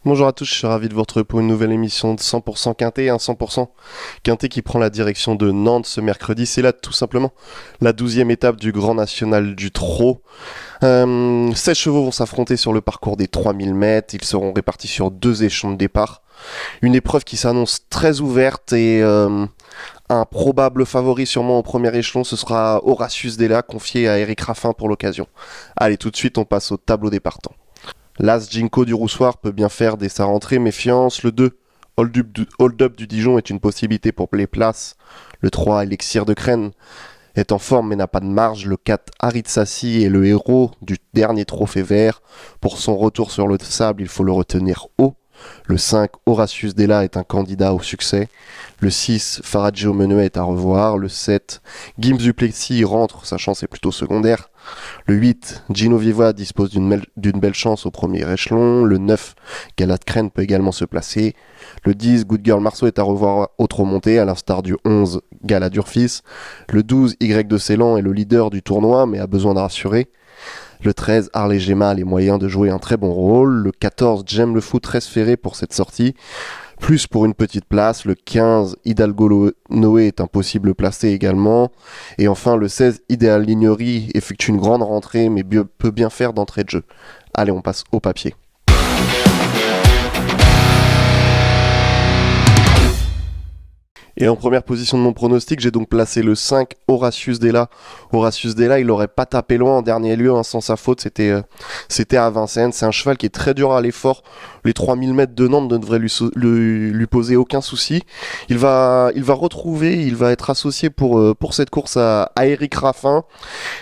Bonjour à tous, je suis ravi de vous retrouver pour une nouvelle émission de 100% Quintet, un 100% Quintet qui prend la direction de Nantes ce mercredi. C'est là tout simplement la 12e étape du Grand National du Trot. 16 chevaux vont s'affronter sur le parcours des 3000 mètres, ils seront répartis sur deux échelons de départ. Une épreuve qui s'annonce très ouverte et un probable favori sûrement au premier échelon, ce sera Horatius Della, confié à Eric Raffin pour l'occasion. Allez, tout de suite on passe au tableau des partants. L'As Jinko du Roussoir peut bien faire dès sa rentrée, méfiance. Le 2, Hold Up du Dijon est une possibilité pour les places. Le 3, Elixir de Crène est en forme mais n'a pas de marge. Le 4, Harit Sassi est le héros du dernier trophée vert. Pour son retour sur le sable, il faut le retenir haut. Le 5, Horatius Della est un candidat au succès. Le 6, Faraggio Menuet est à revoir. Le 7, Gims Duplessis rentre, sa chance est plutôt secondaire. Le 8, Gino Viva dispose d'une belle chance au premier échelon. Le 9, Galad Crène peut également se placer. Le 10, Good Girl Marceau est à revoir autre montée, à l'instar du 11, Gala Durfis. Le 12, Y de Ceylan est le leader du tournoi, mais a besoin de rassurer. Le 13, Harley Gemma a les moyens de jouer un très bon rôle. Le 14, J'aime le foot, reste ferré pour cette sortie. Plus pour une petite place. Le 15, Hidalgo Noé est un possible placé également. Et enfin, le 16, Idéal Lignery effectue une grande rentrée, mais peut bien faire d'entrée de jeu. Allez, on passe au papier. Et en première position de mon pronostic, j'ai donc placé le 5, Horatius Della. Horatius Della, il n'aurait pas tapé loin en dernier lieu, hein, sans sa faute, c'était à Vincennes. C'est un cheval qui est très dur à l'effort. Les 3000 mètres de Nantes ne devraient lui poser aucun souci. Il va être associé pour cette course à Eric Raffin.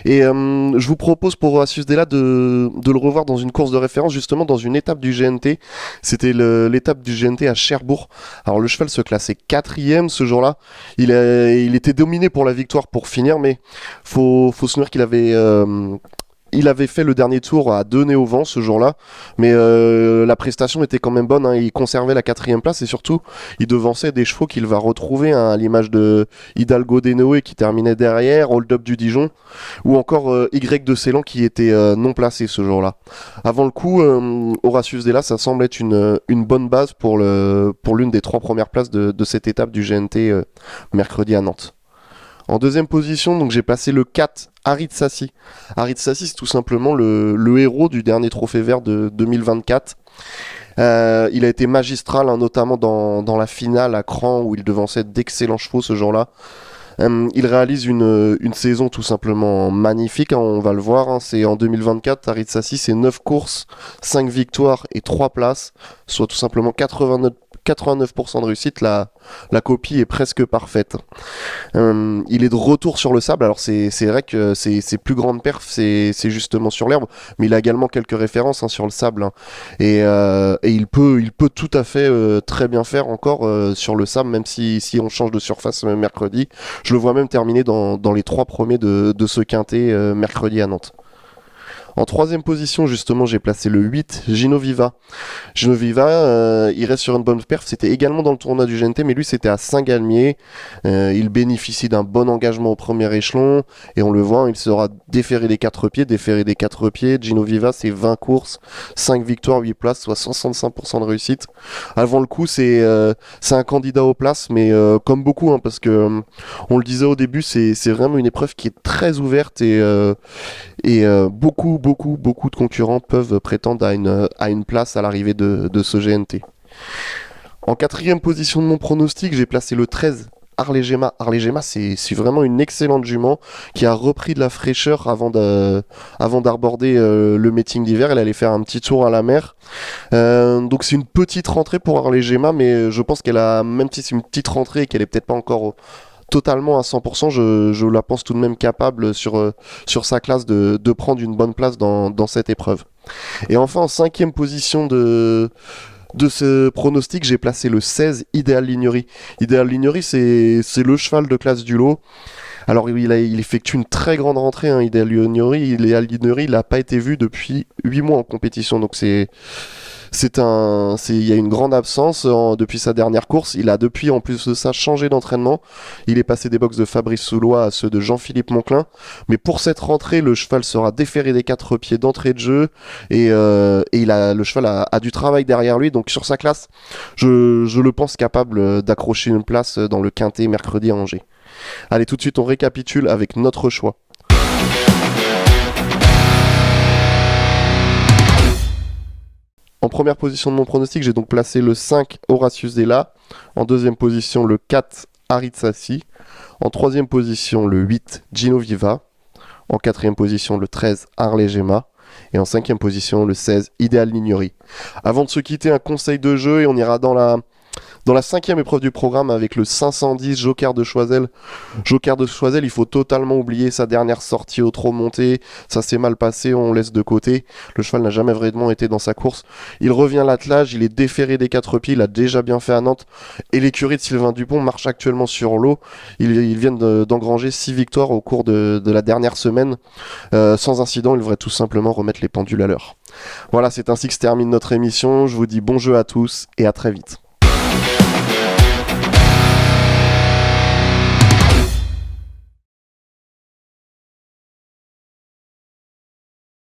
Et je vous propose pour Horatius Della de le revoir dans une course de référence, justement dans une étape du GNT. C'était l'étape du GNT à Cherbourg. Alors le cheval se classait quatrième ce jour-là. Il était dominé pour la victoire pour finir, mais faut se souvenir il avait fait le dernier tour à 2 nez au vent ce jour-là, mais la prestation était quand même bonne, hein. Il conservait la quatrième place et surtout, il devançait des chevaux qu'il va retrouver, hein, à l'image de Hidalgo de Noé qui terminait derrière, Hold Up du Dijon, ou encore Y de Ceylan qui était non placé ce jour-là. Avant le coup, Horatius Della, ça semble être une bonne base pour l'une des trois premières places de cette étape du GNT mercredi à Nantes. En deuxième position, donc j'ai placé le 4, Harit Sassi. Harit Sassi, c'est tout simplement le héros du dernier trophée vert de 2024. Il a été magistral, hein, notamment dans la finale à Cran où il devançait d'excellents chevaux ce jour-là. Il réalise une saison tout simplement magnifique, hein, on va le voir, hein. C'est en 2024, Harit Sassi, c'est 9 courses, 5 victoires et 3 places, soit tout simplement 89% de réussite. La copie est presque parfaite. Il est de retour sur le sable. Alors c'est vrai que ses plus grandes perfs, c'est justement sur l'herbe, mais il a également quelques références, hein, sur le sable, hein. Et il peut tout à fait très bien faire encore sur le sable, même si on change de surface mercredi. Je le vois même terminer dans les trois premiers de ce quintet mercredi à Nantes. En troisième position, justement, j'ai placé le 8, Gino Viva. Gino Viva, il reste sur une bonne perf. C'était également dans le tournoi du GNT, mais lui, c'était à Saint-Galmier. Il bénéficie d'un bon engagement au premier échelon. Et on le voit, il sera déféré des quatre pieds. Gino Viva, c'est 20 courses, 5 victoires, 8 places, soit 65% de réussite. Avant le coup, c'est un candidat aux places, mais comme beaucoup, hein, parce que on le disait au début, c'est vraiment une épreuve qui est très ouverte et beaucoup de concurrents peuvent prétendre à une place à l'arrivée de ce GNT. En quatrième position de mon pronostic, j'ai placé le 13, Harley Gemma. Harley Gemma, c'est vraiment une excellente jument qui a repris de la fraîcheur avant d'aborder le meeting d'hiver. Elle allait faire un petit tour à la mer. Donc c'est une petite rentrée pour Harley Gemma, mais je pense qu'elle a, même si c'est une petite rentrée et qu'elle est peut-être pas encore totalement à 100%, je la pense tout de même capable sur sa classe de prendre une bonne place dans cette épreuve. Et enfin, en cinquième position de ce pronostic, j'ai placé le 16, Idéal Lignery. Idéal Lignery, c'est le cheval de classe du lot. Alors il effectue une très grande rentrée, hein, Idéal Lignery. Il n'a pas été vu depuis 8 mois en compétition, donc Il y a une grande absence depuis sa dernière course. Il a depuis, en plus de ça, changé d'entraînement. Il est passé des box de Fabrice Soulois à ceux de Jean-Philippe Monclin. Mais pour cette rentrée, le cheval sera déféré des 4 pieds d'entrée de jeu et le cheval a du travail derrière lui. Donc sur sa classe, je le pense capable d'accrocher une place dans le quintet mercredi à Angers. Allez, tout de suite, on récapitule avec notre choix. En première position de mon pronostic, j'ai donc placé le 5 Horatius Della. En deuxième position, le 4 Aritsassi. En troisième position, le 8 Gino Viva. En quatrième position, le 13 Harley Gemma. Et en cinquième position, le 16 Ideal Lignori. Avant de se quitter, un conseil de jeu et on ira dans la cinquième épreuve du programme avec le 510 Joker de Choiseul. Joker de Choiseul, il faut totalement oublier sa dernière sortie au trot monté. Ça s'est mal passé, on laisse de côté. Le cheval n'a jamais vraiment été dans sa course. Il revient à l'attelage, il est déféré des 4 pieds, il a déjà bien fait à Nantes. Et l'écurie de Sylvain Dupont marche actuellement sur l'eau. Ils viennent d'engranger 6 victoires au cours de la dernière semaine. Sans incident, il devrait tout simplement remettre les pendules à l'heure. Voilà, c'est ainsi que se termine notre émission. Je vous dis bon jeu à tous et à très vite.